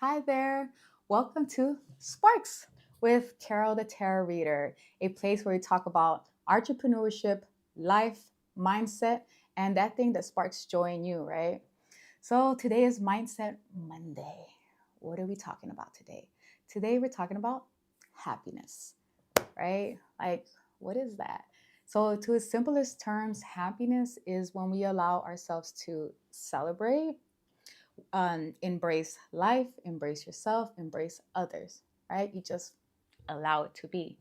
Hi there. Welcome to Sparks with Carol the Tarot Reader, a place where we talk about entrepreneurship, life, mindset, and that thing that sparks joy in you, right? So today is Mindset Monday. What are we talking about today? Today we're talking about happiness, right? Like, what is that? So, to its simplest terms, happiness is when we allow ourselves to celebrate, embrace life, embrace yourself, embrace others, right? You just allow it to be.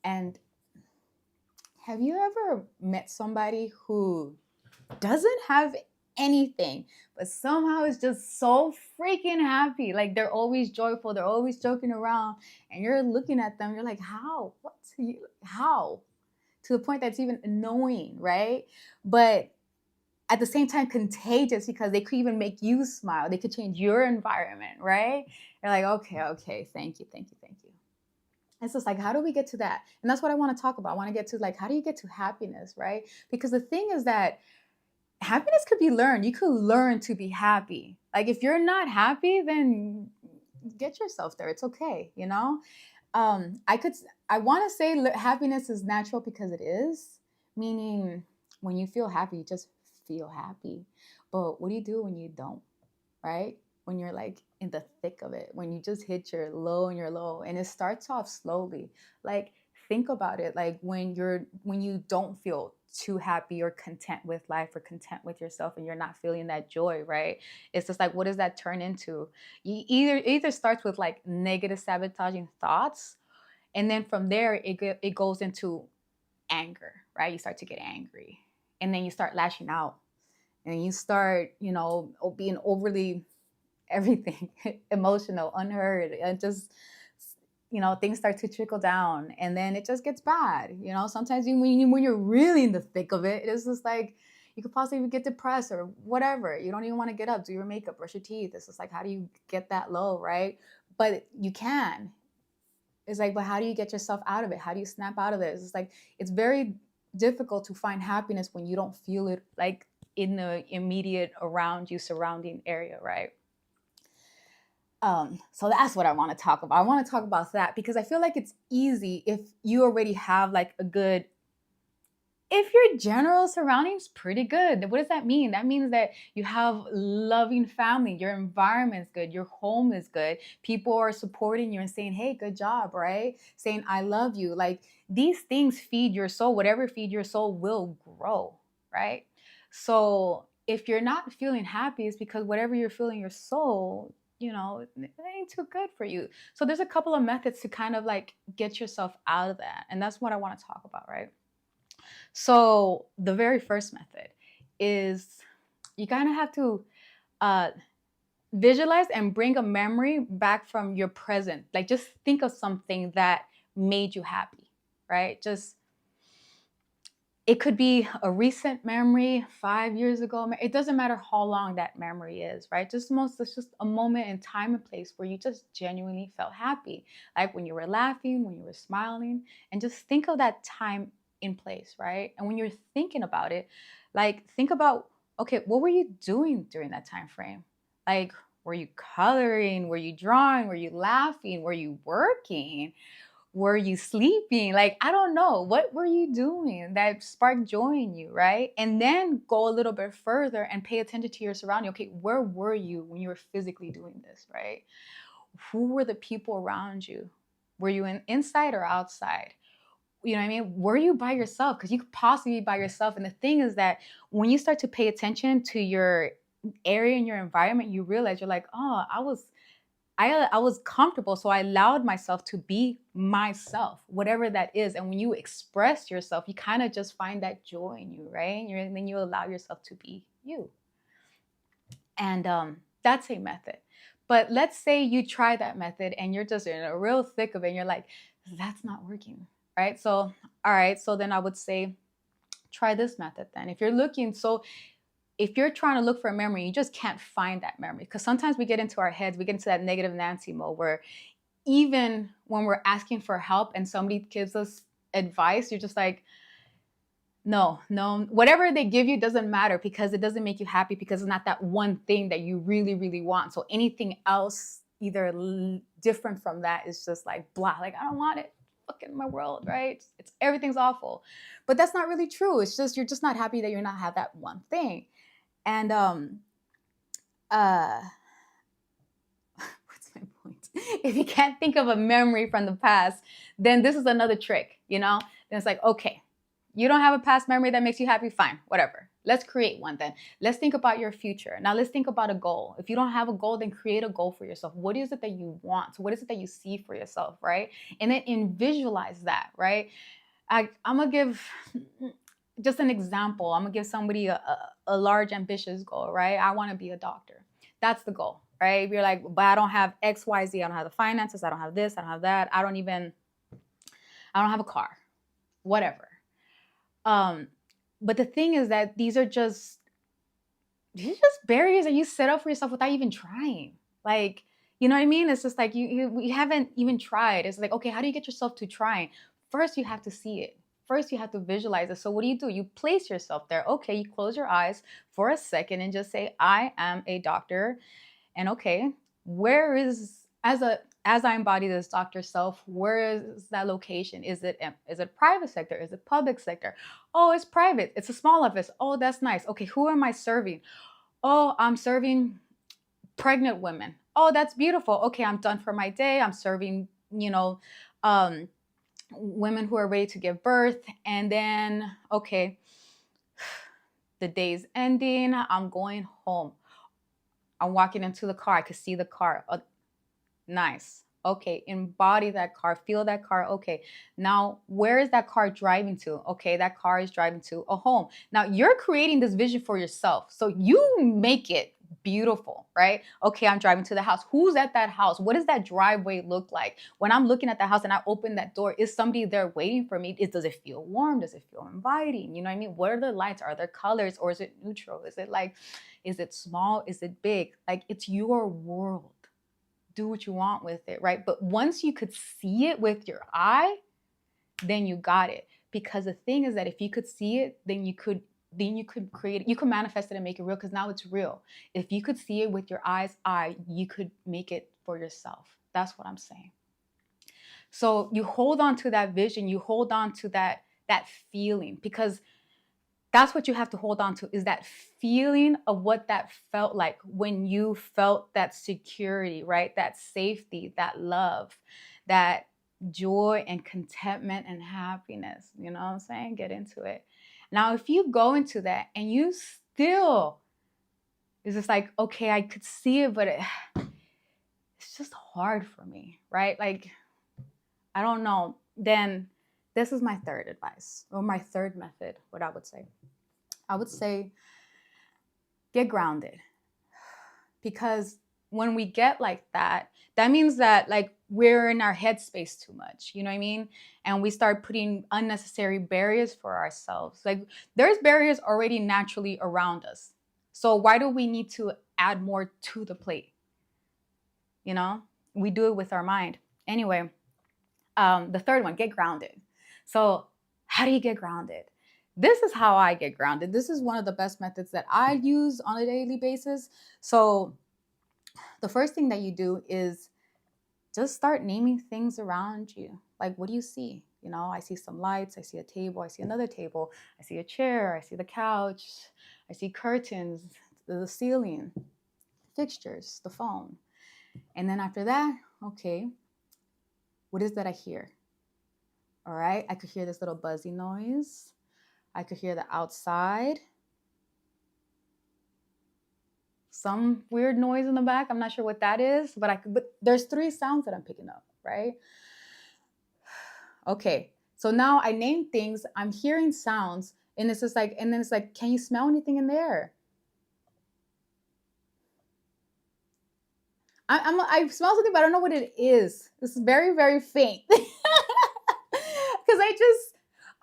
And have you ever met somebody who doesn't have anything, but somehow is just so freaking happy? Like they're always joyful, they're always joking around, and you're looking at them, you're like, how? How? To the point that's even annoying, right? But at the same time contagious because they could even make you smile. They could change your environment, right? You're like, okay, thank you, thank you, thank you. It's just like, how do we get to that? And that's what I want to talk about. I want to get to like, how do you get to happiness, right? Because the thing is that happiness could be learned. You could learn to be happy. Like if you're not happy, then get yourself there. It's okay, you know? I could, I want to say happiness is natural because it is, meaning when you feel happy, you just feel happy. But what do you do when you don't, right? When you're like in the thick of it, when you just hit your low and your low, and it starts off slowly. Like think about it, like when you don't feel too happy or content with life or content with yourself and you're not feeling that joy, right? It's just like, what does that turn into? You either starts with like negative sabotaging thoughts, and then from there it goes into anger, right? You start to get angry, and then you start lashing out, and you start, being overly everything emotional, unheard, and just things start to trickle down, and then it just gets bad. Sometimes when you're really in the thick of it, it's just like you could possibly get depressed or whatever. You don't even want to get up, do your makeup, brush your teeth. It's just like, how do you get that low, right? But you can. It's like, but how do you get yourself out of it? How do you snap out of it? It's like, it's very difficult to find happiness when you don't feel it like in the immediate around you surrounding area, right? So that's what I want to talk about. I want to talk about that because I feel like it's easy if you already have like a good, if your general surroundings pretty good. What does that mean? That means that you have loving family, your environment's good, your home is good, people are supporting you and saying, hey, good job, right? Saying I love you. Like these things feed your soul. Whatever feed your soul will grow, right? So if you're not feeling happy, it's because whatever you're feeling your soul, it ain't too good for you. So there's a couple of methods to kind of like get yourself out of that, and that's what I want to talk about, right? So the very first method is you kind of have to uh, visualize and bring a memory back from your present. Like just think of something that made you happy, right? Just it could be a recent memory, 5 years ago. It doesn't matter how long that memory is, right? It's just a moment in time and place where you just genuinely felt happy, like when you were laughing, when you were smiling, and just think of that time in place, right? And when you're thinking about it, like think about, okay, what were you doing during that time frame? Like, were you coloring? Were you drawing? Were you laughing? Were you working? Were you sleeping? Like, I don't know. What were you doing that sparked joy in you, right? And then go a little bit further and pay attention to your surrounding. Okay, where were you when you were physically doing this, right? Who were the people around you? Were you inside or outside? You know what I mean? Were you by yourself? Because you could possibly be by yourself. And the thing is that when you start to pay attention to your area and your environment, you realize you're like, oh, I was comfortable, so I allowed myself to be myself, whatever that is. And when you express yourself, you kind of just find that joy in you, right? And then you allow yourself to be you. And that's a method. But let's say you try that method and you're just in a real thick of it and you're like, that's not working, right? So, all right, so then I would say, try this method then. If you're trying to look for a memory, you just can't find that memory. Because sometimes we get into our heads, we get into that negative Nancy mode where even when we're asking for help and somebody gives us advice, you're just like, no, no, whatever they give you doesn't matter because it doesn't make you happy because it's not that one thing that you really, really want. So anything else, either different from that is just like blah, like I don't want it fucking my world, right? It's everything's awful. But that's not really true. It's just you're just not happy that you're not have that one thing. And uh what's my point? If you can't think of a memory from the past, then this is another trick, you know? Then it's like, okay, you don't have a past memory that makes you happy, fine, whatever. Let's create one then. Let's think about your future. Now let's think about a goal. If you don't have a goal, then create a goal for yourself. What is it that you want? What is it that you see for yourself, right? And then visualize that, right? I'm gonna give just an example. I'm gonna give somebody a large, ambitious goal, right? I wanna be a doctor. That's the goal, right? If you're like, but I don't have X, Y, Z. I don't have the finances. I don't have this. I don't have that. I don't have a car, whatever. But the thing is that these are just barriers that you set up for yourself without even trying. Like, you know what I mean? It's just like you haven't even tried. It's like, okay, how do you get yourself to trying? First, you have to see it. First, you have to visualize it. So what do? You place yourself there. Okay, you close your eyes for a second and just say, I am a doctor. And okay, where is, as I embody this doctor self, where is that location? Is it private sector? Is it public sector? Oh, it's private. It's a small office. Oh, that's nice. Okay, who am I serving? Oh, I'm serving pregnant women. Oh, that's beautiful. Okay, I'm done for my day. I'm serving, women who are ready to give birth. And then, okay, the day's ending. I'm going home. I'm walking into the car. I could see the car. Nice. Okay, embody that car, feel that car. Okay, now where is that car driving to? Okay, that car is driving to a home. Now you're creating this vision for yourself. So you make it beautiful, right? Okay, I'm driving to the house. Who's at that house? What does that driveway look like? When I'm looking at the house and I open that door, is somebody there waiting for me? Does it feel warm? Does it feel inviting? You know what I mean? What are the lights? Are there colors or is it neutral? Is it small? Is it big? Like, it's your world. Do what you want with it, right? But once you could see it with your eye, then you got it. Because the thing is that if you could see it, then you could create it. You could manifest it and make it real, because now it's real. If you could see it with your eye, you could make it for yourself. That's what I'm saying. So you hold on to that vision, you hold on to that feeling, because that's what you have to hold on to, is that feeling of what that felt like when you felt that security, right? That safety, that love, that joy and contentment and happiness. You know what I'm saying? Get into it. Now, if you go into that and you still, it's just like, okay, I could see it, but it's just hard for me, right? Like, I don't know. Then this is my third advice, or my third method, what I would say. I would say get grounded. Because when we get like that, that means that like we're in our headspace too much, you know what I mean? And we start putting unnecessary barriers for ourselves. Like, there's barriers already naturally around us. So why do we need to add more to the plate? You know, we do it with our mind. Anyway, the third one, get grounded. So how do you get grounded? This is how I get grounded. This is one of the best methods that I use on a daily basis. So the first thing that you do is just start naming things around you. Like, what do you see? You know, I see some lights, I see a table, I see another table, I see a chair, I see the couch, I see curtains, the ceiling, fixtures, the phone. And then after that, okay, what is that I hear? All right, I could hear this little buzzy noise. I could hear the outside. Some weird noise in the back. I'm not sure what that is, but there's 3 sounds that I'm picking up, right? Okay, so now I name things, I'm hearing sounds, and it's just like, and then it's like, can you smell anything in the air? I smell something, but I don't know what it is. This is very, very faint. Because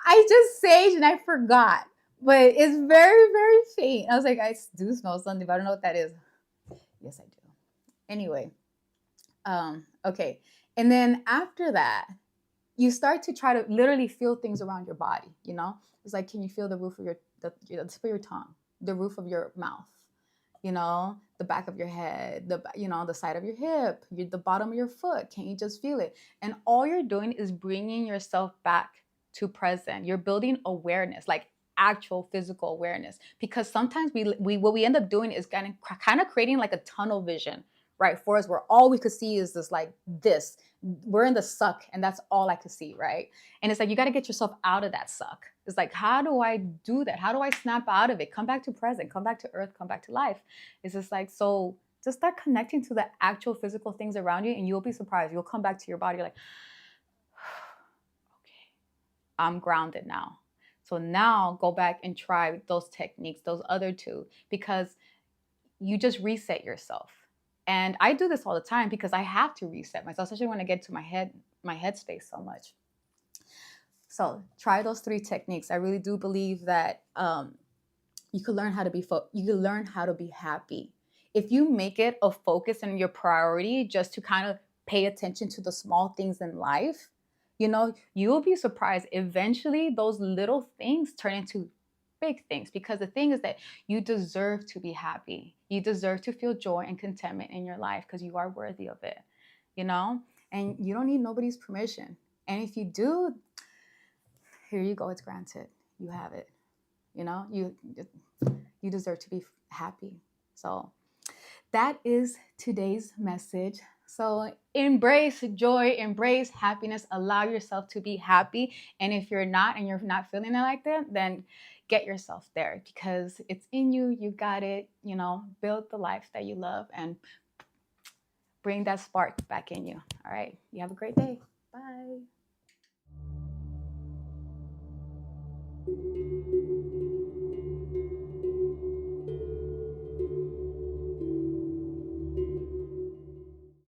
I just saged and I forgot. But it's very, very faint. I was like, I do smell something, but I don't know what that is. Yes, I do. Anyway, okay. And then after that, you start to try to literally feel things around your body, you know? It's like, can you feel the roof of the tip of your tongue, the roof of your mouth, the back of your head, the side of your hip, the bottom of your foot. Can you just feel it? And all you're doing is bringing yourself back to present. You're building awareness, like actual physical awareness, because sometimes we what we end up doing is kind of creating like a tunnel vision, right, for us, where all we could see is this, like this, we're in the suck, and that's all I could see, right? And it's like, you got to get yourself out of that suck. It's like, how do I do that? How do I snap out of it? Come back to present, come back to earth, come back to life. It's just like, so just start connecting to the actual physical things around you, and you'll be surprised. You'll come back to your body like, okay, I'm grounded now. So now go back and try those techniques, those other two, because you just reset yourself. And I do this all the time because I have to reset myself, especially when I get to my headspace so much. So try those three techniques. I really do believe that you can learn how to you can learn how to be happy if you make it a focus and your priority just to kind of pay attention to the small things in life. You'll be surprised. Eventually, those little things turn into big things, because the thing is that you deserve to be happy. You deserve to feel joy and contentment in your life because you are worthy of it, and you don't need nobody's permission. And if you do, here you go, it's granted. You have it. You deserve to be happy. So that is today's message. So embrace joy, embrace happiness, allow yourself to be happy. And if you're not, and you're not feeling it like that, then get yourself there, because it's in you. You got it. Build the life that you love and bring that spark back in you. All right. You have a great day. Bye.